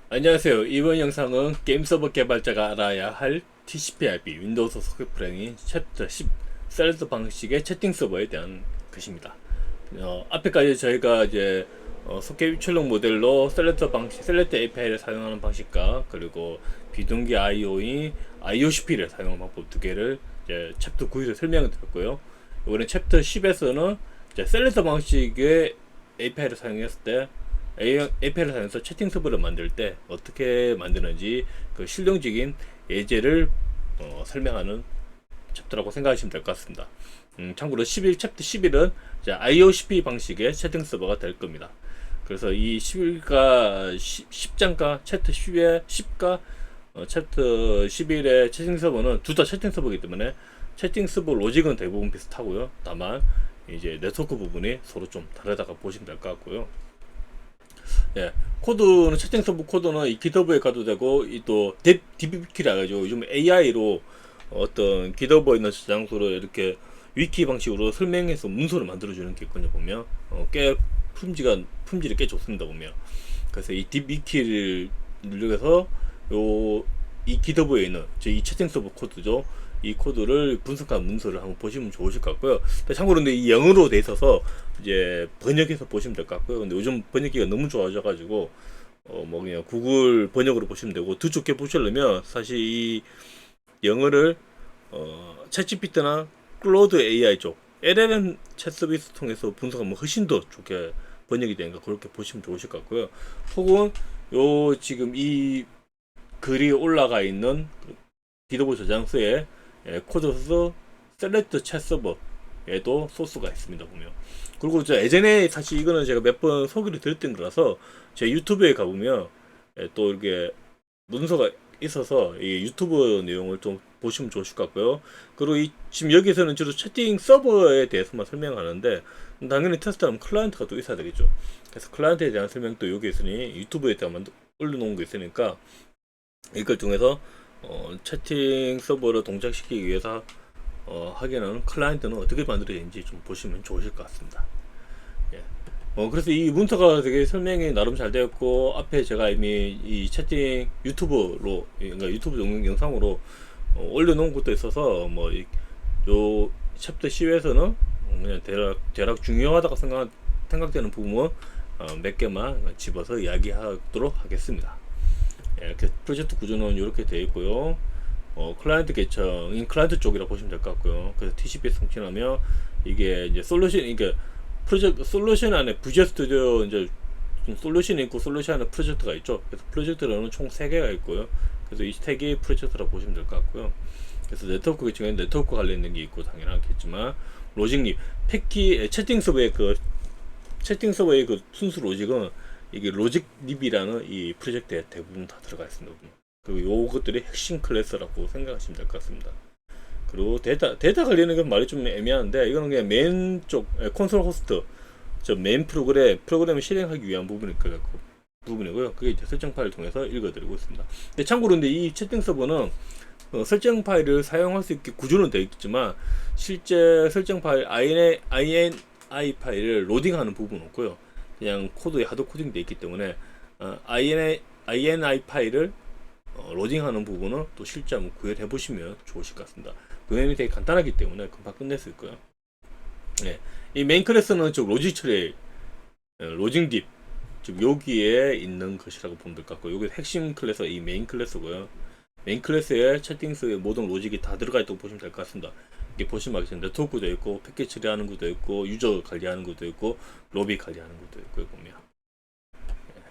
안녕하세요. 이번 영상은 게임 서버 개발자가 알아야 할 TCP/IP 윈도우즈 소켓 프레임인 챕터 10 셀렉트 방식의 채팅 서버에 대한 것입니다. 앞에까지 저희가 이제 소켓 출력 모델로 셀렉트 방식, 셀렉트 API를 사용하는 방식과 그리고 비동기 IO인 IOCP를 사용하는 방법 두 개를 이제 챕터 9에서 설명을 드렸고요. 이번에 챕터 10에서는 이제 셀렉트 방식의 API를 사용했을 때 API를 사용해서 채팅 서버를 만들 때 어떻게 만드는지 그 실용적인 예제를 설명하는 챕터라고 생각하시면 될 것 같습니다. 참고로 11 챕터 11은 이제 IOCP 방식의 채팅 서버가 될 겁니다. 그래서 이 11과 10장과 챕터 10의 10과 챕터 11의 채팅 서버는 둘 다 채팅 서버이기 때문에 채팅 서버 로직은 대부분 비슷하고요. 다만 이제 네트워크 부분이 서로 좀 다르다고 보시면 될 것 같고요. 예, 코드는 채팅 서버 코드는 이 GitHub에 가도 되고 이 또 DBK라 해가지고 요즘 AI로 어떤 GitHub에 있는 저장소를 이렇게 위키 방식으로 설명해서 문서를 만들어주는 게 있거든요. 보면 꽤 품질이 꽤 좋습니다. 보면 그래서 이 DBK를 눌러서 이 GitHub에 있는 이 채팅 서버 코드죠. 이 코드를 분석한 문서를 한번 보시면 좋으실 것 같고요. 참고로 근데 이 영어로 돼 있어서 이제 번역해서 보시면 될 것 같고요. 근데 요즘 번역기가 너무 좋아져가지고 뭐 그냥 구글 번역으로 보시면 되고 더 좋게 보시려면 사실 이 영어를 챗GPT나 클로드 AI 쪽 LLM 챗 서비스 통해서 분석하면 훨씬 더 좋게 번역이 되니까 그렇게 보시면 좋으실 것 같고요. 혹은 요 지금 이 글이 올라가 있는 기도부 저장소에 코드에서 셀렉트 챗 서버에도 소스가 있습니다. 보면 그리고 저 예전에 사실 이거는 제가 몇 번 소개를 드렸던 거라서 제 유튜브에 가보면 또 이렇게 문서가 있어서 이 유튜브 내용을 좀 보시면 좋으실 것 같고요. 그리고 지금 여기서는 주로 채팅 서버에 대해서만 설명하는데 당연히 테스트하면 클라이언트가 또 있어야 되겠죠. 그래서 클라이언트에 대한 설명도 여기 있으니 유튜브에 대한 올려놓은 거 있으니까 이걸 통해서 채팅 서버를 동작시키기 위해서 하기에는 클라이언트는 어떻게 만들어야 되는지 좀 보시면 좋으실 것 같습니다. 예. 그래서 이 문서가 되게 설명이 나름 잘 되었고 앞에 제가 이미 이 채팅 유튜브로 그러니까 유튜브 영상으로 올려놓은 것도 있어서 요 챕터 10에서는 그냥 대략 중요하다고 생각되는 부분 몇 개만 집어서 이야기하도록 하겠습니다. 예, 이렇게 프로젝트 구조는 이렇게 되어 있고요. 클라이언트 계층인 클라이언트 쪽이라 보시면 될 것 같고요. 그래서 TCP 성취하면 이게 이제 솔루션, 이게 프로젝트 솔루션 안에 부지어 스튜디오 이제 솔루션이 있고 솔루션 안에 프로젝트가 있죠. 그래서 프로젝트로는 총 3개가 있고요. 그래서 이 3개의 프로젝트라 보시면 될 것 같고요. 그래서 네트워크 계층에 네트워크 관련된 게 있고 당연하겠지만 로직립, 채팅 서버의 그 순수 로직은 이게 로직립이라는 이 프로젝트에 대부분 다 들어가 있습니다. 그리고 요것들이 핵심 클래스라고 생각하시면 될 것 같습니다. 그리고 데이터 관리하는 건 말이 좀 애매한데 이거는 그냥 메인 쪽 콘솔 호스트 저 메인 프로그램을 실행하기 위한 부분이고요. 그게 이제 설정 파일을 통해서 읽어드리고 있습니다. 근데 참고로 근데 이 채팅 서버는 설정 파일을 사용할 수 있게 구조는 되어 있지만 실제 설정 파일 INI 파일을 로딩하는 부분은 없고요. 그냥 코드에 하드 코딩되어 있기 때문에 INI 파일을 로딩하는 부분은 또 실제 한번 구현해 보시면 좋으실 것 같습니다. 구현이 되게 간단하기 때문에 금방 끝낼 수 있고요. 네. 이 메인 클래스는 즉 로직 처리, 로징 딥, 즉 여기에 있는 것이라고 보면 될 것 같고, 여기 핵심 클래스 이 메인 클래스고요. 메인 클래스에 채팅스의 모든 로직이 다 들어가 있다고 보시면 될 것 같습니다. 이게 보시면 알겠지만 네트워크도 있고, 패킷 처리하는 것도 있고, 유저 관리하는 것도 있고, 로비 관리하는 것도 있고요. 보면.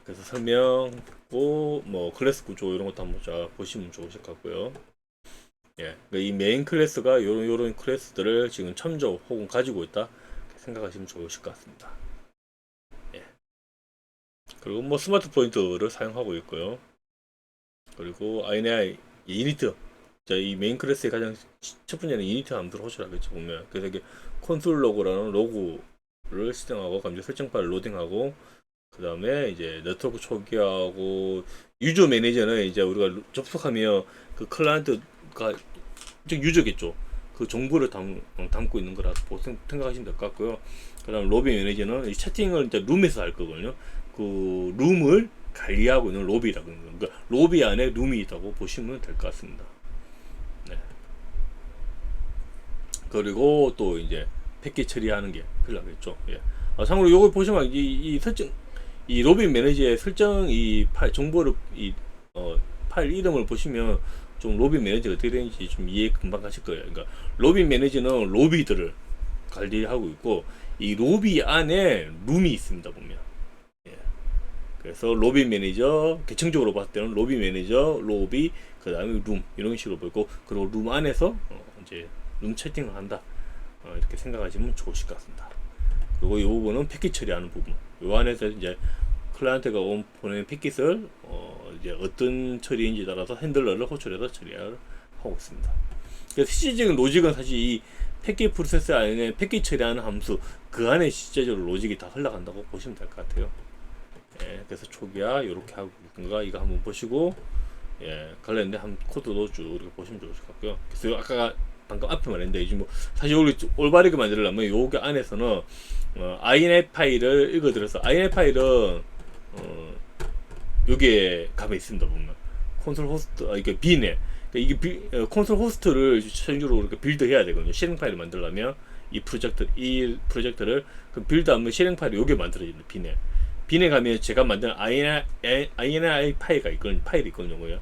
그래서 설명 듣고 뭐 클래스 구조 이런 것도 한번 쫙 보시면 좋으실 것 같고요. 예, 이 메인 클래스가 요런 클래스들을 지금 첨조 혹은 가지고 있다 생각하시면 좋으실 것 같습니다. 예. 그리고 뭐 스마트 포인트를 사용하고 있고요. 그리고 INI 이니트, 이 메인 클래스의 가장 첫 번째는 이니트 한번 들어보시라겠죠 보면. 그래서 이게 콘솔 로고라는 로고를 실행하고 감지 설정 파일 로딩하고 그 다음에 이제 네트워크 초기화하고 유저 매니저는 이제 우리가 접속하면 그 클라이언트가 즉 유저겠죠. 그 정보를 담고 있는 거라고 생각하시면 될 것 같고요. 그 다음 로비 매니저는 이 채팅을 이제 룸에서 할 거거든요. 그 룸을 관리하고 있는 로비라고 하는 거. 그러니까 로비 안에 룸이 있다고 보시면 될 것 같습니다. 네. 그리고 또 이제 패킷 처리하는 게 필요하겠죠. 예. 참고로 요거 보시면 이 설정, 이 로비 매니저의 설정, 이 파일 정보를 파일 이름을 보시면 좀 로비 매니저가 어떻게 되는지 좀 이해 금방 가실 거예요. 그러니까 로비 매니저는 로비들을 관리하고 있고, 이 로비 안에 룸이 있습니다, 보면. 예. 그래서 로비 매니저, 계층적으로 봤을 때는 로비 매니저, 로비, 그 다음에 룸, 이런 식으로 보고, 그리고 룸 안에서 이제 룸 채팅을 한다. 이렇게 생각하시면 좋으실 것 같습니다. 그리고 이 부분은 패킷 처리하는 부분. 이 안에서 이제 클라이언트가 보낸 패킷을 이제 어떤 처리인지 따라서 핸들러를 호출해서 처리를 하고 있습니다. 그래서 실질적인 로직은 사실 이 패킷 프로세스 안에 패킷 처리하는 함수, 그 안에 실제적으로 로직이 다 흘러간다고 보시면 될 것 같아요. 예, 그래서 초기화 이렇게 하고 있는가 이거 한번 보시고, 예, 관련된 한 코드도 쭉 이렇게 보시면 좋을 것 같고요. 그래서 아까 방금 앞에 말했는데, 이제 뭐 사실 여기 올바르게 만들려면 요게 안에서는 init 파일을 읽어들어서, init 파일은 여기에 가면 있습니다. 보면 콘솔 호스트, 이게 비넷, 그러니까 이게 콘솔 호스트를 최종적으로 이렇게 빌드해야 되거든요. 실행 파일을 만들려면 이 프로젝트를 그 빌드하면 실행 파일이 여기에 만들어지는 비넷. 비넷 가면 제가 만든 ini 파일이 있거든요.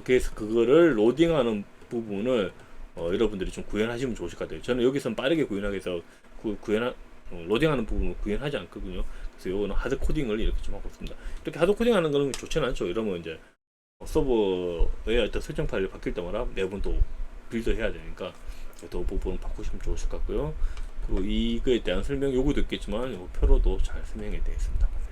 그래서 그거를 로딩하는 부분을 여러분들이 좀 구현하시면 좋으실 것 같아요. 저는 여기서 빠르게 구현하기 위해서 로딩하는 부분을 구현하지 않거든요. 그래서 요거는 하드 코딩을 이렇게 좀 하고 있습니다. 이렇게 하드 코딩하는 거는 좋지는 않죠. 이러면 이제 서버의 어떤 설정 파일이 바뀔 때마다 매번 또 빌드해야 되니까 또 부분을 바꾸시면 좋으실 것 같고요. 그리고 이거에 대한 설명 요구도 있겠지만 요 표로도 잘 설명이 되어 있습니다. 보면.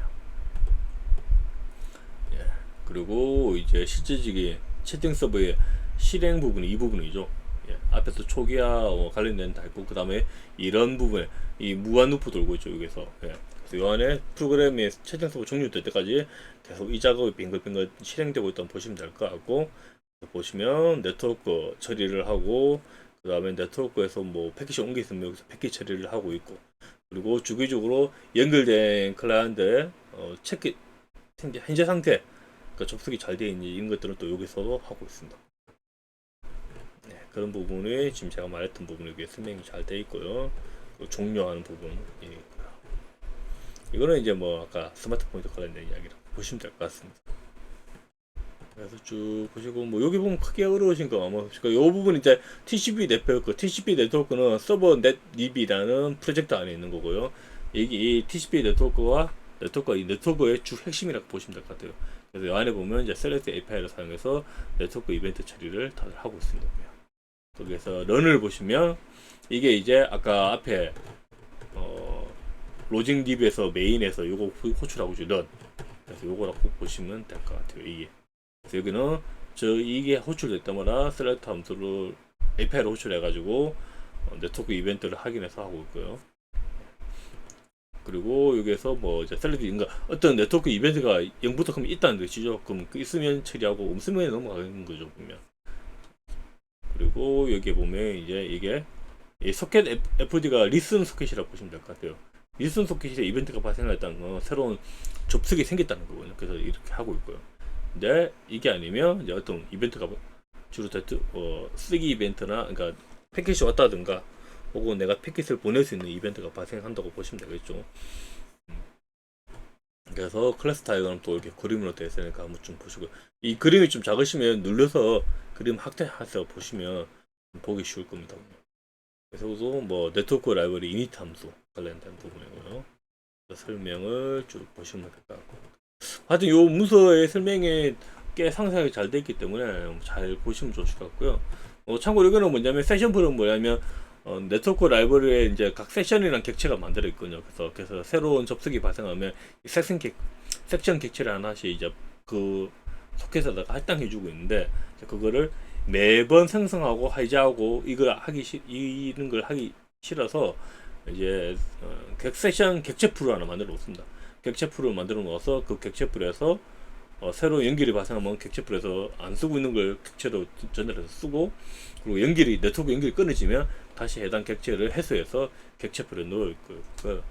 예. 그리고 이제 실제적인 채팅 서버의 실행 부분이 이 부분이죠. 예. 앞에서 초기화 관련된 다 있고, 그 다음에 이런 부분에 이 무한 루프 돌고 있죠. 여기서. 예. 그래서 이 안에 프로그램의 채팅 서버 종료될 때까지 계속 이 작업이 빙글빙글 실행되고 있다고 보시면 될 것 같고, 보시면 네트워크 처리를 하고, 그 다음에 네트워크에서 뭐 패킷이 옮겨 있으면 여기서 패킷 처리를 하고 있고, 그리고 주기적으로 연결된 클라이언트의 체크 현재 상태, 그러니까 접속이 잘 되어 있는지 이런 것들을 또 여기서도 하고 있습니다. 네, 그런 부분이 지금 제가 말했던 부분이 여기에 설명이 잘 되어 있고요. 종료하는 부분이 있고요. 이거는 이제 뭐 아까 스마트폰에 관련된 이야기라고 보시면 될 것 같습니다. 그래서 쭉 보시고, 뭐 여기 보면 크게 어려우신 거 아마 이 부분 이제 TCP 네트워크는 서버 넷립이라는 프로젝트 안에 있는 거고요. 이 TCP 네트워크가 이 네트워크의 주 핵심이라고 보시면 될 것 같아요. 그래서 이 안에 보면 이제 셀렉트 API를 사용해서 네트워크 이벤트 처리를 다들 하고 있습니다. 거기에서 런을 보시면 이게 이제 아까 앞에 로징 DB에서 메인에서 요거 호출하고 있죠. 런. 그래서 요거라고 보시면 될 것 같아요. 이게. 그래서 여기는 이게 호출될 때마다 셀렉트 함수를 API로 호출해가지고 네트워크 이벤트를 확인해서 하고 있고요. 그리고 여기에서 뭐 이제 셀렉트, 그러니까 어떤 네트워크 이벤트가 0부터 그럼 있다는 뜻이죠. 그럼 그 있으면 처리하고 없으면 넘어가는 거죠, 보면. 그리고 여기에 보면 이제 이게 이 소켓 FD가 리슨 소켓이라고 보시면 될 것 같아요. 리슨 소켓에 이벤트가 발생했다는 건 새로운 접속이 생겼다는 거거든요. 그래서 이렇게 하고 있고요. 근데 이게 아니면 이제 어떤 이벤트가 주로 쓰기 이벤트나, 그러니까 패킷이 왔다든가 혹은 내가 패킷을 보낼 수 있는 이벤트가 발생한다고 보시면 되겠죠. 그래서 클래스 타입은 또 이렇게 그림으로 되어 있으니까 한번 좀 보시고, 이 그림이 좀 작으시면 눌러서 그림 확대해서 보시면 보기 쉬울 겁니다. 그래서 뭐 네트워크 라이브러리 이니트 함수 관련된 부분이고요. 설명을 쭉 보시면 될 것 같고, 하여튼 요 문서의 설명이 꽤 상세하게 잘 되어 있기 때문에 잘 보시면 좋을 것 같고요. 참고로 이거는 뭐냐면 세션 풀은 뭐냐면 네트워크 라이브러리에 이제 각 세션이랑 객체가 만들어 있거든요. 그래서 새로운 접속이 발생하면 이 섹션 객체를 하나씩 이제 그 소켓에다가 할당해주고 있는데, 그거를 매번 생성하고 하이자하고 이런 걸 하기 싫어서 이제 세션 객체 풀을 하나 만들어 놓습니다. 객체 풀을 만들어 놓아서 그 객체 풀에서 새로 연결이 발생하면 객체 풀에서 안 쓰고 있는 걸 객체로 전달해서 쓰고, 그리고 네트워크 연결이 끊어지면 다시 해당 객체를 해소해서 객체 풀에 넣을 거예요.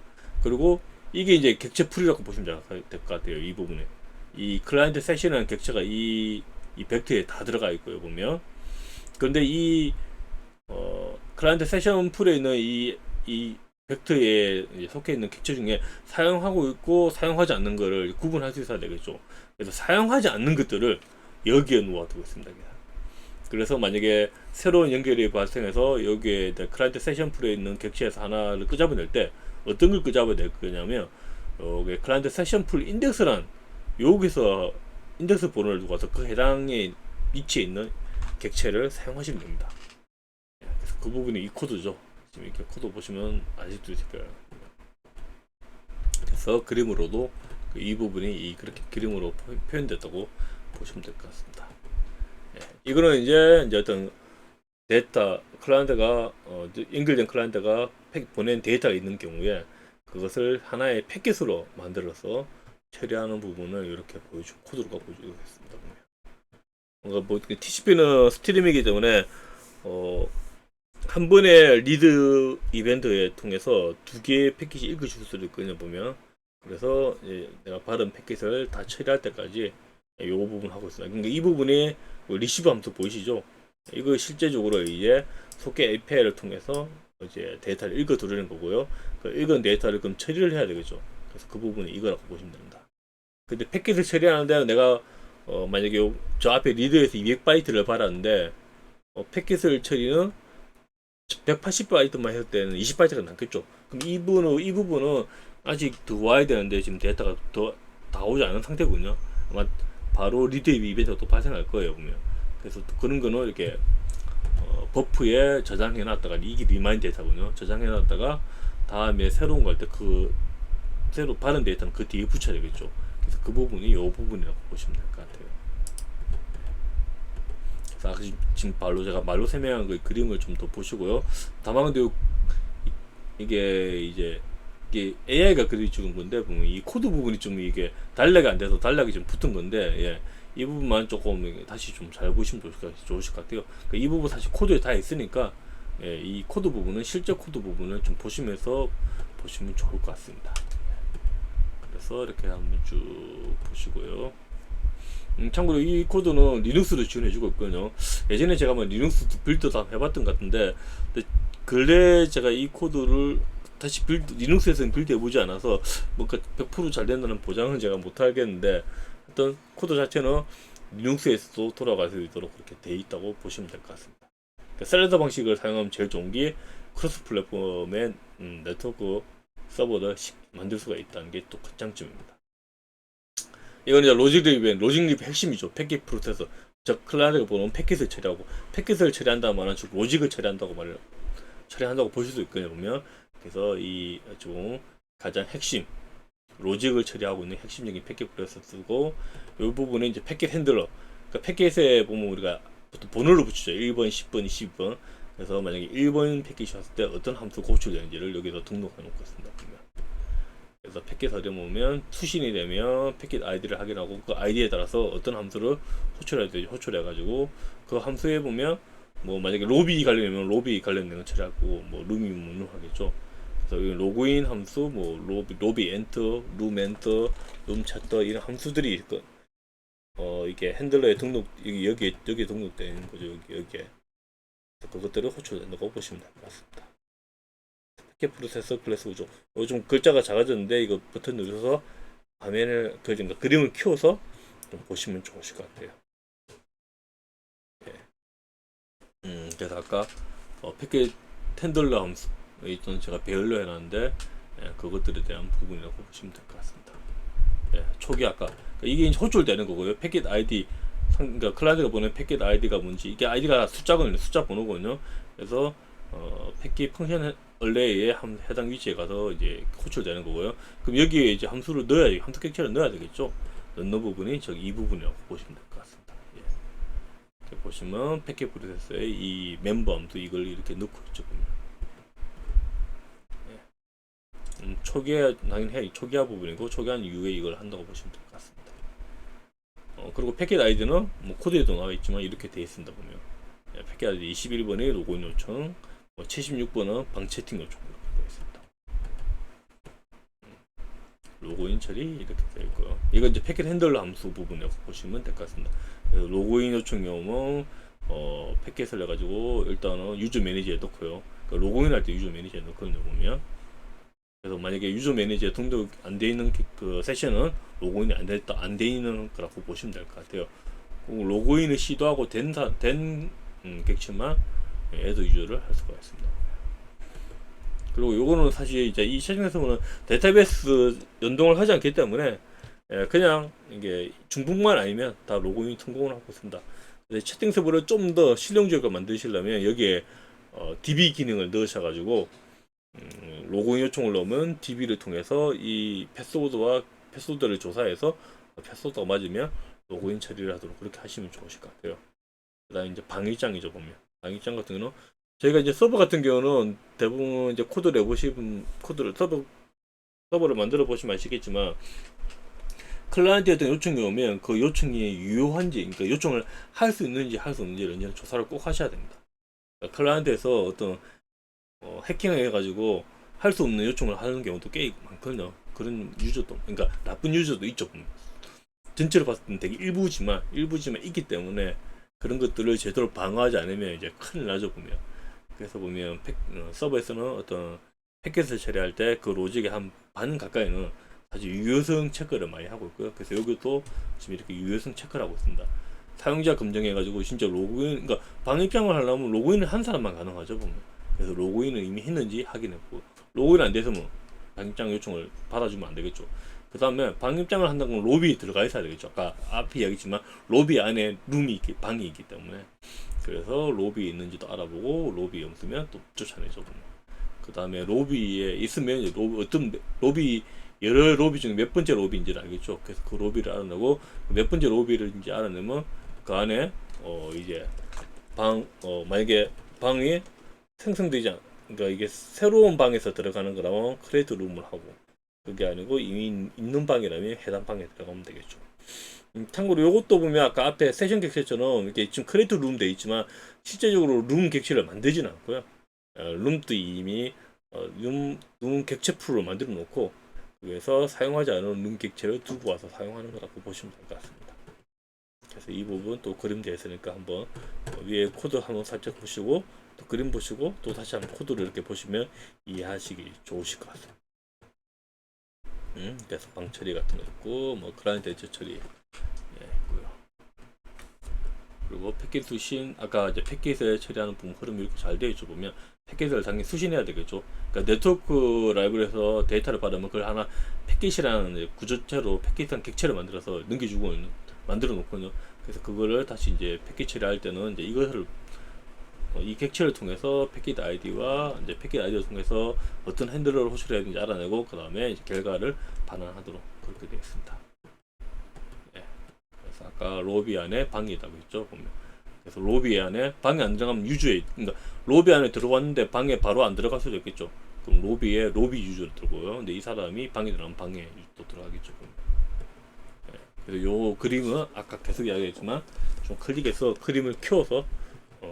그리고 이게 이제 객체 풀이라고 보시면 될 것 같아요. 이 부분에. 이 클라이언트 세션이라는 객체가 이 벡터에 다 들어가 있고요, 보면. 그런데 이 클라이언트 세션 풀에 있는 이 벡터에 속해 있는 객체 중에 사용하고 있고 사용하지 않는 것을 구분할 수 있어야 되겠죠. 그래서 사용하지 않는 것들을 여기에 놓아두고 있습니다. 그래서 만약에 새로운 연결이 발생해서 여기에 클라이언트 세션 풀에 있는 객체에서 하나를 끄잡아낼 때 어떤 걸 끄잡아낼 거냐면 클라이언트 세션 풀 인덱스란 여기서 인덱스 번호를 두고 와서 그 해당의 위치에 있는 객체를 사용하시면 됩니다. 그래서 그 부분이 이 코드죠. 지금 이렇게 코드 보시면 아실 수 있을 거예요. 그래서 그림으로도 이 부분이 그렇게 그림으로 표현됐다고 보시면 될 것 같습니다. 이거는 이제 어떤 데이터 클라이언트가 연결된 클라이언트가 보낸 데이터가 있는 경우에 그것을 하나의 패킷으로 만들어서 처리하는 부분을 이렇게 코드로 보여주겠습니다. 뭔가 뭐 TCP는 스트림이기 때문에 한 번의 리드 이벤트에 통해서 두 개의 패킷이 읽어줄 수도 있거든요, 보면. 그래서 내가 받은 패킷을 다 처리할 때까지 이 부분 하고 있습니다. 그러니까 이 부분이 리시브 함수 보이시죠? 이거 실제적으로 이제 속해 API를 통해서 이제 데이터를 읽어 들으는 거고요. 그 읽은 데이터를 그럼 처리를 해야 되겠죠. 그래서 그 부분이 이거라고 보시면 됩니다. 근데 패킷을 처리하는데 내가 만약에 저 앞에 리드에서 200바이트를 받았는데 패킷을 처리는 180바이트만 했을 때는 20바이트가 남겠죠. 그럼 이 부분은 아직 더 와야 되는데 지금 데이터가 더 나오지 않은 상태군요. 아마 바로 리드 이벤트가 또 발생할 거예요, 보면. 그래서 또 그런 거는 이렇게 버프에 저장해 놨다가 이게 리마인드 데이터군요. 저장해 놨다가 다음에 새로운 거 할 때 그 새로 받은 데이터는 그 뒤에 붙여야 되겠죠. 그래서 그 부분이 이 부분이라고 보시면 될 것 같아요. 그래서 지금 제가 설명한 그 그림을 좀 더 보시고요. 다만 근데 이게 AI가 그려주는 건데 보면 이 코드 부분이 좀 이게 단락이 안 돼서 단락이 좀 붙은 건데 이 부분만 조금 다시 좀 잘 보시면 좋으실 것 같아요. 그러니까 이 부분 사실 코드에 다 있으니까 이 코드 부분은 실제 코드 부분을 좀 보시면서 보시면 좋을 것 같습니다. 그래서 이렇게 한번 쭉 보시고요. 참고로 이 코드는 리눅스도 지원해주고 있거든요. 예전에 제가 뭐 리눅스 빌드 다 해봤던 것 같은데 근래 제가 이 코드를 다시 리눅스에서는 빌드 해보지 않아서 뭔가 100% 잘 된다는 보장은 제가 못하겠는데 어떤 코드 자체는 리눅스에서도 돌아갈 수 있도록 그렇게 돼 있다고 보시면 될 것 같습니다. 그러니까 셀러더 방식을 사용하면 제일 좋은 게 크로스 플랫폼의 네트워크 서버를 만들 수가 있다는 게 또 큰 장점입니다. 이건 이제 로직 립의 핵심이죠. 패킷 프로세서. 즉 클라이언트가 보는 패킷을 처리하고 패킷을 처리한다는 말은 즉 로직을 처리한다고 처리한다고 보실 수 있거든요. 보면 그래서 이 좀 가장 핵심 로직을 처리하고 있는 핵심적인 패킷 프로세서고 이 부분은 이제 패킷 핸들러. 그러니까 패킷에 보면 우리가 보통 번호를 붙이죠. 1번, 10번, 20번. 그래서 만약에 1번 패킷이 왔을 때 어떤 함수 고출되는지를 여기다 등록해 놓고 있습니다. 보면. 그래서 패킷 어디 보면 수신이 되면 패킷 아이디를 확인하고 그 아이디에 따라서 어떤 함수를 호출해야 되지 호출해가지고 그 함수에 보면 뭐 만약에 로비 관련되면 로비 관련된 거 처리하고 뭐 룸이면 하겠죠. 그래서 로그인 함수 뭐 로비 엔터, 룸 엔터, 룸 차터 이런 함수들이 있고 이게 핸들러에 여기에 등록되어 있는 거죠. 여기에 그것들을 호출된다고 보시면 될 것 같습니다. 패킷 프로세서 클래스 구조. 요즘 글자가 작아졌는데 이거 버튼 누르셔서 화면을 그림을 키워서 좀 보시면 좋으실 것 같아요. 그래서 아까 패킷 핸들러 함수 있던 제가 배열로 해놨는데 그것들에 대한 부분이라고 보시면 될 것 같습니다. 초기 아까 이게 호출되는 거고요. 패킷 아이디 그러니까 클라이언트가 보낸 패킷 아이디가 뭔지 이게 아이디가 숫자 번호거든요. 그래서 패킷 펑션 얼레이에 해당 위치에 가서 이제 호출되는 거고요. 그럼 여기에 이제 함수를 함수 객체를 넣어야 되겠죠. 넣는 부분이 이 부분이라고 보시면 될 것 같습니다. 이렇게 보시면 패킷 프로세서의 이 멤버 함수 이걸 이렇게 넣고 있죠. 보면. 초기화 부분이고 초기화한 이후에 이걸 한다고 보시면 될 것 같습니다. 그리고 패킷 아이디는 뭐 코드에도 나와 있지만 이렇게 되어 있습니다. 보면 패킷 아이디 21번이 로그인 요청, 76번은 방 채팅 요청 이렇게 되어 있습니다. 로그인 처리 이렇게 되어 있고요. 이건 이제 패킷 핸들러 함수 부분에 보시면 될 것 같습니다. 그래서 로그인 요청이 오면 패킷을 해가지고 일단은 유저 매니저에 넣고요. 그러니까 로그인 할 때 유저 매니저에 넣거든요. 보면 그래서 만약에 유저 매니저에 등록 안 돼 있는 그 세션은 로그인이 안 돼 있는 거라고 보시면 될 것 같아요. 로그인을 시도하고 된 객체만 애드 유저를 할 수가 있습니다. 그리고 요거는 사실 이제 이 채팅에서는 데이터베이스 연동을 하지 않기 때문에 그냥 이게 중복만 아니면 다 로그인 성공을 하고 있습니다. 채팅 서버를 좀 더 실용적으로 만드시려면 여기에 DB 기능을 넣으셔가지고 로그인 요청을 넣으면 DB를 통해서 이 패스워드를 조사해서 패스워드가 맞으면 로그인 처리를 하도록 그렇게 하시면 좋으실 것 같아요. 그 다음에 이제 방위장이죠. 보면 방위장 같은 경우는 저희가 이제 서버 같은 경우는 대부분 이제 코드를 내보시면 코드를 서버를 만들어 보시면 아시겠지만 클라이언트에 어떤 요청이 오면 그 요청이 유효한지, 그러니까 요청을 할 수 있는지 할 수 없는지를 이제 조사를 꼭 하셔야 됩니다. 그러니까 클라이언트에서 어떤 해킹을 해가지고 할 수 없는 요청을 하는 경우도 꽤 많거든요. 그런 유저도, 그러니까 나쁜 유저도 있죠. 전체로 봤을 때는 되게 일부지만 있기 때문에 그런 것들을 제대로 방어하지 않으면 이제 큰일 나죠. 보면 그래서 보면 서버에서는 어떤 패킷을 처리할 때 그 로직의 한 반 가까이는 사실 유효성 체크를 많이 하고 있고요. 그래서 여기도 지금 이렇게 유효성 체크를 하고 있습니다. 사용자 검증해가지고 진짜 로그인, 그러니까 방입장을 하려면 로그인을 한 사람만 가능하죠. 보면 그래서 로그인을 이미 했는지 확인했고, 로그인 안 돼서 뭐 방입장 요청을 받아주면 안 되겠죠. 그 다음에 방입장을 한다는 건 로비에 들어가 있어야 되겠죠. 아까 앞에 이야기했지만 로비 안에 방이 있기 때문에, 그래서 로비에 있는지도 알아보고 로비에 없으면 또 쫓아내죠. 그 다음에 로비에 있으면 어떤 로비, 여러 로비 중에 몇 번째 로비인지를 알겠죠. 그래서 그 로비를 알아내고 몇 번째 로비인지 알아내면 그 안에 이제 만약에 방이 생성되지 않, 그러니까 이게 새로운 방에서 들어가는 거라면 크리에이트 룸을 하고, 그게 아니고 이미 있는 방이라면 해당 방에 들어가면 되겠죠. 참고로 요것도 보면 아까 앞에 세션 객체처럼 이렇게 지금 크리에이트 룸 돼 있지만 실제적으로 룸 객체를 만들지는 않고요. 룸도 이미 룸 객체 풀을 만들어 놓고 그래서 사용하지 않은 룸 객체를 두고 와서 사용하는 거라고 보시면 될 것 같습니다. 그래서 이 부분 또 그림 되어 있으니까 한번 위에 코드 한번 살짝 보시고 또 그림 보시고 또 다시 한번 코드를 이렇게 보시면 이해하시기 좋으실 것 같습니다. 그래서 방 처리 같은 거 있고 뭐 클라이언트 대처 처리 있고요. 그리고 패킷 수신, 아까 이제 패킷을 처리하는 부분 흐름이 이렇게 잘 되어 있죠. 보면 패킷을 당연히 수신해야 되겠죠. 그러니까 네트워크 라이브러리에서 데이터를 받으면 그걸 하나 패킷이라는 구조체로 패킷한 객체를 만들어서 넘겨주고 만들어 놓거든요. 그래서 그거를 다시 이제 패킷 처리할 때는 이제 이것을 이 객체를 통해서 패킷 아이디와 이제 패킷 아이디를 통해서 어떤 핸들러를 호출해야 되는지 알아내고 그 다음에 결과를 반환하도록 그렇게 되어 있습니다. 예. 그래서 아까 로비 안에 방이 있다고 했죠. 보면 그래서 로비 안에 방에 안 들어가면 유저에, 그러니까 로비 안에 들어왔는데 방에 바로 안 들어갈 수도 있겠죠. 그럼 로비에 로비 유저를 들고요. 근데 이 사람이 방에 들어가면 방에 또 들어가겠죠. 예. 그래서 요 그림은 아까 계속 이야기했지만 좀 클릭해서 그림을 키워서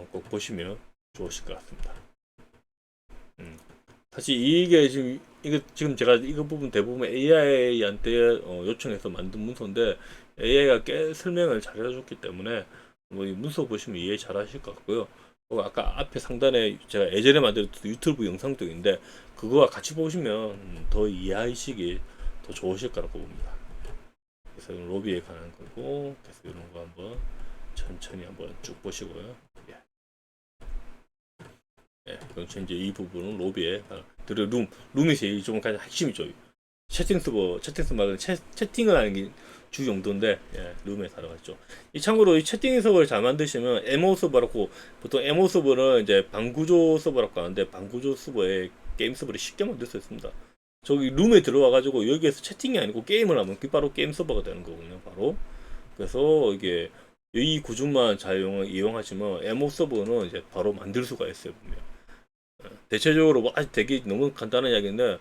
꼭 보시면 좋으실 것 같습니다. 사실 이게 지금 제가 이거 부분 대부분 AI한테 요청해서 만든 문서인데 AI가 꽤 설명을 잘 해줬기 때문에 뭐 이 문서 보시면 이해 잘 하실 것 같고요. 아까 앞에 상단에 제가 예전에 만들었던 유튜브 영상도 있는데 그거와 같이 보시면 더 이해하시기 더 좋으실 거라고 봅니다. 그래서 로비에 관한 거고, 그래서 이런 거 한번 천천히 한번 쭉 보시고요. 그럼 이제 이 부분은 로비에 룸이 제일 좀 가장 핵심이죠. 채팅 서버 말고는 채팅을 하는 게 주 용도인데 룸에 들어갔죠. 이 참고로 이 채팅 서버를 잘 만드시면 MO 서버라고, 보통 MO 서버는 이제 방구조 서버라고 하는데 방구조 서버에 게임 서버를 쉽게 만들 수 있습니다. 저기 룸에 들어와 가지고 여기에서 채팅이 아니고 게임을 하면 그게 바로 게임 서버가 되는 거거든요. 바로 그래서 이게 이 구조만 잘 이용하시면 MO 서버는 이제 바로 만들 수가 있어요. 보면 대체적으로 뭐 아직 되게 너무 간단한 이야기인데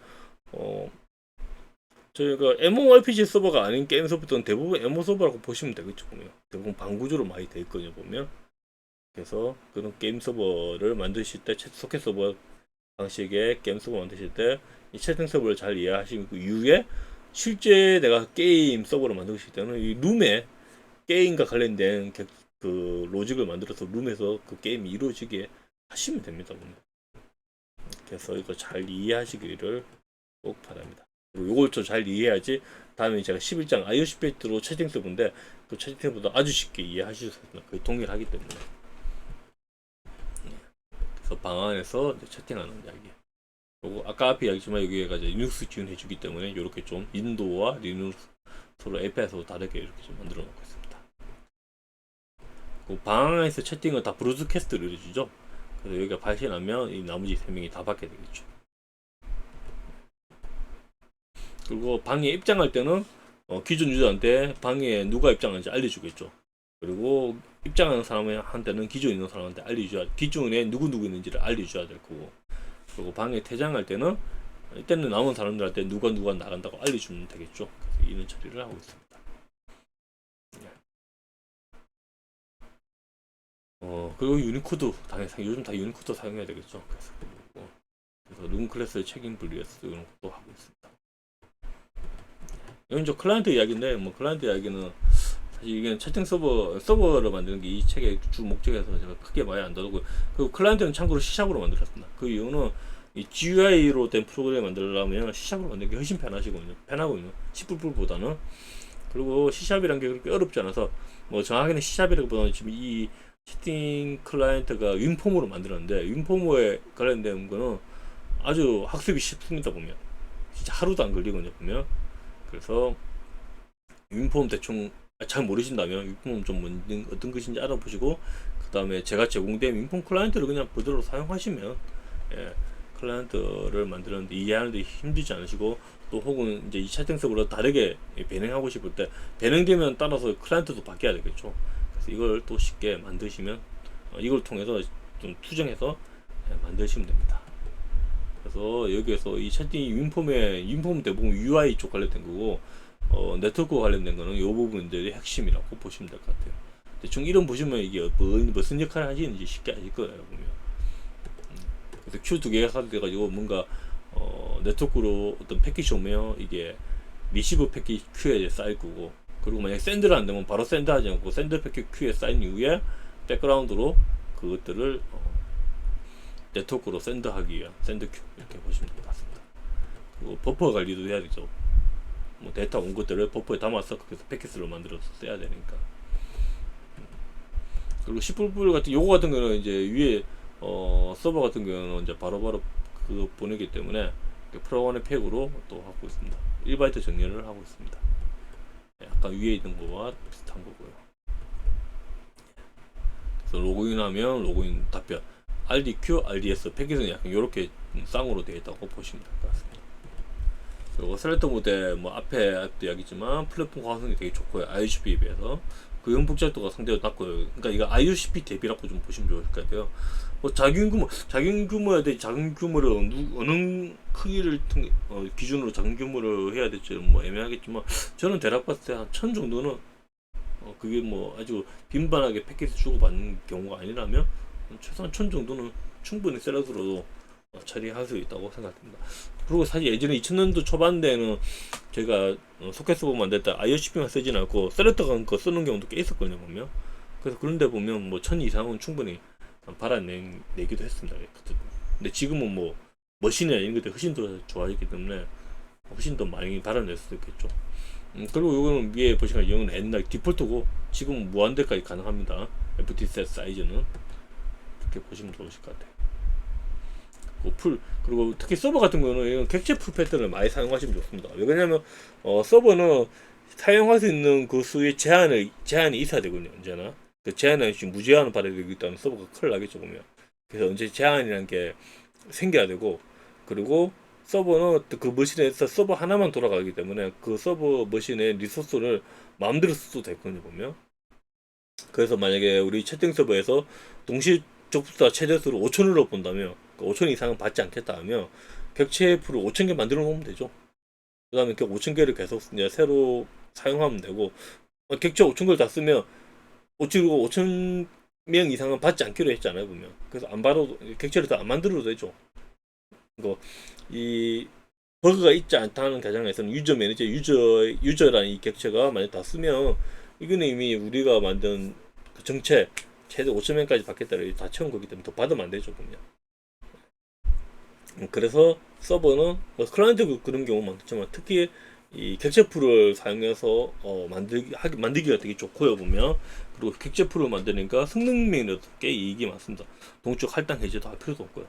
저희가 MMORPG 서버가 아닌 게임 서버는 대부분 MO 서버라고 보시면 되겠죠. 보면 대부분 방구조로 많이 돼 있거든요. 보면 그래서 그런 게임 서버를 만드실 때 소켓 서버 방식의 게임 서버 만드실 때 이 채팅 서버를 잘 이해하시고 그 이후에 실제 내가 게임 서버를 만들고 싶을 때는 이 룸에 게임과 관련된 그 로직을 만들어서 룸에서 그 게임이 이루어지게 하시면 됩니다. 그래서 이거 잘 이해하시기를 꼭 바랍니다. 그리고 이걸 좀 잘 이해해야지 다음에 제가 11장 iOS 페이지로 채팅 서버인데 그 채팅 서버도 아주 쉽게 이해하실 수 있습니다. 거의 동일하기 때문에. 그래서 방 안에서 채팅하는 이야기. 그리고 아까 앞에 이야기했지만 여기가 이제 리눅스 지원해주기 때문에 이렇게 좀 윈도우와 리눅스 서로 API에서 다르게 이렇게 좀 만들어 놓고 있습니다. 방 안에서 채팅은 다 브로드캐스트를 해주죠. 그래서 여기가 발신하면 이 나머지 3명이 다 받게 되겠죠. 그리고 방에 입장할 때는 기존 유저한테 방에 누가 입장하는지 알려주겠죠. 그리고 입장하는 사람한테는 기존에 있는 사람한테 기존에 누구 있는지를 알려줘야 될 거고. 그리고 방에 퇴장할 때는 이때는 남은 사람들한테 누가 나간다고 알려주면 되겠죠. 그래서 이런 처리를 하고 있습니다. 그리고 유니코드 당연히 요즘 다 유니코드 사용해야 되겠죠. 그래서 룸 클래스의 책임 분리해서 이런 것도 하고 있습니다. 이건 저 클라이언트 이야기인데 뭐 클라이언트 이야기는 사실 이게 채팅 서버를 만드는 게 이 책의 주 목적에서 제가 크게 많이 안 다루고, 그 클라이언트는 참고로 C샵으로 만들었습니다. 그 이유는 이 GUI로 된 프로그램 만들려면 C샵으로 만드는 게 훨씬 편하거든요. C++보다는. 그리고 C샵이란 게 그렇게 어렵지 않아서 뭐 정확하게는 C샵이라기보다는 지금 이 채팅 클라이언트가 윈폼으로 만들었는데 윈폼에 관련된 거는 아주 학습이 쉽습니다. 보면 진짜 하루도 안 걸리거든요. 보면. 그래서 윈폼 대충 잘 모르신다면 윈폼 좀 어떤 것인지 알아보시고 그 다음에 제가 제공된 윈폼 클라이언트를 그냥 그대로 사용하시면 클라이언트를 만드는데 이해하는데 힘들지 않으시고, 또 혹은 이제 이 채팅 서버로 다르게 변형하고 싶을 때 변형되면 따라서 클라이언트도 바뀌어야 되겠죠. 그래서 이걸 또 쉽게 만드시면 이걸 통해서 좀 투정해서 만드시면 됩니다. 그래서 여기에서 이 채팅 윈폼 대부분 UI 쪽 관련된 거고, 네트워크 관련된 거는 이 부분들이 핵심이라고 보시면 될 것 같아요. 대충 이런 보시면 이게 무슨 역할을 하시는지 쉽게 아실 거예요. 보면. 그래서 큐 두 개가 사돼가지고 뭔가 네트워크로 어떤 패킷이 오면 이게 리시브 패킷 큐에 쌓일 거고, 그리고 만약 샌드를 안 되면 바로 샌드하지 않고 샌드 패킷 큐에 쌓인 이후에 백그라운드로 그것들을 네트워크로 샌드하기 위한 샌드 큐 이렇게 보시면 될 것 같습니다. 그리고 버퍼 관리도 해야 되죠. 뭐 데이터 온 것들을 버퍼에 담아서 그래서 패킷으로 만들어서 써야 되니까. 그리고 C++ 같은 요거 같은 거는 이제 위에 서버 같은 경우는 이제 바로바로 그거 보내기 때문에 프로그램 팩으로 또 하고 있습니다. 1바이트 정렬을 하고 있습니다. 약간 위에 있는 거와 비슷한 거고요. 그래서 로그인하면 로그인 답변 RDQ, RDS 패킷은 약간 이렇게 쌍으로 되어 있다고 보시면 될 것 같습니다. 그리고 셀렉터 모델 뭐 앞에 이야기지만 플랫폼 가성이 되게 좋고요. IUCP에 비해서 그 복잡도가 상대적으로 낮고요. 그러니까 이거 IUCP 대비라고 좀 보시면 좋을 것 같아요. 뭐 작은 규모에 대해 작은 규모를 어느 크기를 기준으로 작은 규모를 해야 될지 뭐 애매하겠지만, 저는 대략 봤을 때 한 1000 정도는 그게 뭐 아주 빈번하게 패킷을 주고받는 경우가 아니라면 최소한 1000 정도는 충분히 셀렉으로도 처리할 수 있다고 생각합니다. 그리고 사실 예전에 2000년도 초반대에는 제가 소켓 서버 만들 때 IOCP만 쓰진 않고 셀렉터 같은 거 쓰는 경우도 꽤 있었거든요. 보면. 그래서 그런데 보면 뭐 1000 이상은 충분히 받아내기도 했습니다. 근데 지금은 뭐 머신이나 이런 것들이 훨씬 더 좋아졌기 때문에 훨씬 더 많이 받아낼 수도 있겠죠. 그리고 이거는 위에 보시면 이거는 옛날 디폴트고 지금 무한대까지 가능합니다. FTset 사이즈는 그렇게 보시면 좋으실 것 같아요. 그리고 특히 서버 같은 경우는 이런 객체 풀 패턴을 많이 사용하시면 좋습니다. 왜냐면 서버는 사용할 수 있는 그 수의 제한이 있어야 되거든요. 언제나 그 제한은 지금 무제한을 받아야 되기 때문에 서버가 큰일 나겠죠. 보면. 그래서 언제 제한이라는 게 생겨야 되고, 그리고 서버는 그 머신에서 서버 하나만 돌아가기 때문에 그 서버 머신의 리소스를 마음대로 써도 되거든요. 보면. 그래서 만약에 우리 채팅 서버에서 동시 접수자 최대수를 5,000으로 본다면 5,000 이상은 받지 않겠다 하면 객체 풀을 5,000개 만들어 놓으면 되죠. 그 다음에 그 5,000개를 계속 이제 새로 사용하면 되고, 객체 5,000개를 다 쓰면 5,000명 이상은 받지 않기로 했잖아요. 보면. 그래서 안 받아도 객체를 다 안 만들어도 되죠. 이거 이 버그가 있지 않다는 가정에서는 유저 매니저, 유저라는 이 객체가 만약 다 쓰면 이거는 이미 우리가 만든 그 정체 최대 5,000명까지 받겠다를 다 채운 거기 때문에 더 받으면 안 되죠, 그럼요. 그래서 서버는 클라이언트 그런 경우 많겠지만 특히 이 객체 풀을 사용해서 만들기가 되게 좋고요, 보면. 그리고 객체 풀을 만드니까 성능 면에도 꽤 이익이 많습니다. 동쪽 할당 해제도 할 필요도 없고요.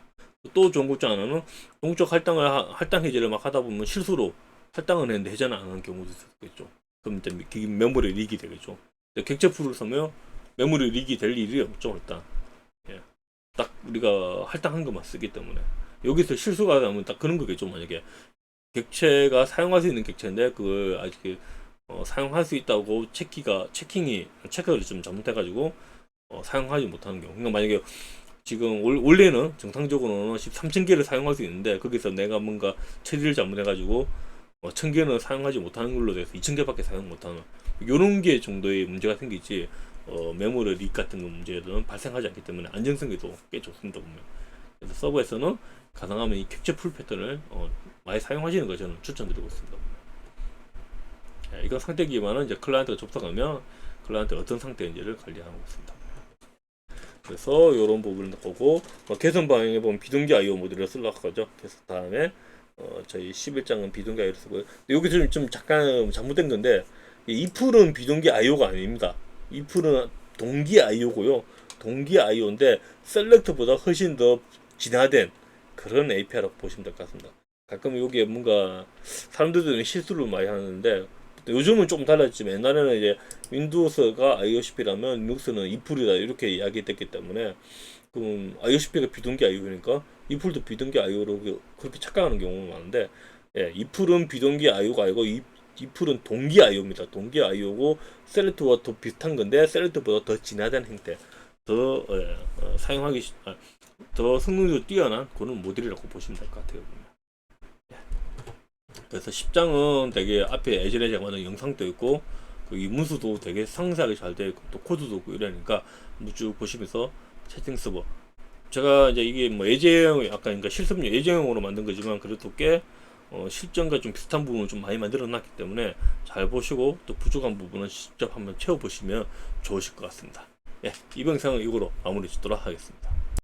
또 좋은 것 중 하나는 동쪽 할당 해제를 막 하다 보면 실수로 할당을 했는데 해제는 안 하는 경우도 있겠죠. 그럼 이제 메모리 리기 되겠죠. 객체 풀을 쓰면 메모리 리기 될 일이 없죠, 일단. 예. 딱 우리가 할당한 것만 쓰기 때문에. 여기서 실수가 나면 딱 그런 거겠죠. 만약에 객체가 사용할 수 있는 객체인데 그걸 아직 사용할 수 있다고 체크를 좀 잘못해가지고 사용하지 못하는 경우. 그러니까 만약에 지금 원래는 정상적으로는 13,000개를 사용할 수 있는데 거기서 내가 뭔가 처리를 잘못해가지고 1,000개는 사용하지 못하는 걸로 돼서 2,000개밖에 사용 못하는 요런 게 정도의 문제가 생기지 메모리 릭 같은 거 문제는 발생하지 않기 때문에 안정성에도 꽤 좋습니다, 보면. 그래서 서버에서는 가능하면 이 객체 풀 패턴을 많이 사용하시는 걸 저는 추천드리고 있습니다. 예, 이거 상태 기반은 이제 클라이언트가 접속하면 클라이언트가 어떤 상태인지를 관리하고 있습니다. 그래서 이런 부분을 보고 개선 방향에 보면 비동기 IO 모듈을 쓰려고 하죠. 그래서 다음에 저희 11장은 비동기 IO를 쓰고요. 여기 좀 잠깐 잘못된 건데 이 풀은 비동기 IO가 아닙니다. 이 풀은 동기 IO고요. 동기 IO인데 셀렉트보다 훨씬 더 진화된 그런 API라고 보시면 될 것 같습니다. 가끔 여기에 뭔가 사람들은 실수를 많이 하는데 요즘은 좀 달랐지만 옛날에는 이제 윈도우스가 IOCP라면 리눅스는 이풀이다 이렇게 이야기됐기 때문에 그럼 IOCP가 비동기 IO니까 이풀도 비동기 IO로 그렇게 착각하는 경우가 많은데 예, 이풀은 비동기 IO가 아니고 이풀은 동기 IO입니다. 동기 IO고 셀렉트와 더 비슷한 건데 셀렉트보다 더 진화된 형태 더 더 성능도 뛰어난 그런 모델이라고 보시면 될 것 같아요. 그래서 10장은 되게 앞에 예전에 제가 만든 영상도 있고 이 문수도 되게 상세하게 잘 되어 있고 또 코드도 있고 이러니까 한번 쭉 보시면서 채팅 서버 제가 이제 이게 뭐 예제형 아까 그러니까 실습용 예제형으로 만든 거지만 그래도 꽤 실전과 좀 비슷한 부분을 좀 많이 만들어 놨기 때문에 잘 보시고 또 부족한 부분은 직접 한번 채워 보시면 좋으실 것 같습니다. 예, 이번 영상은 이거로 마무리 짓도록 하겠습니다.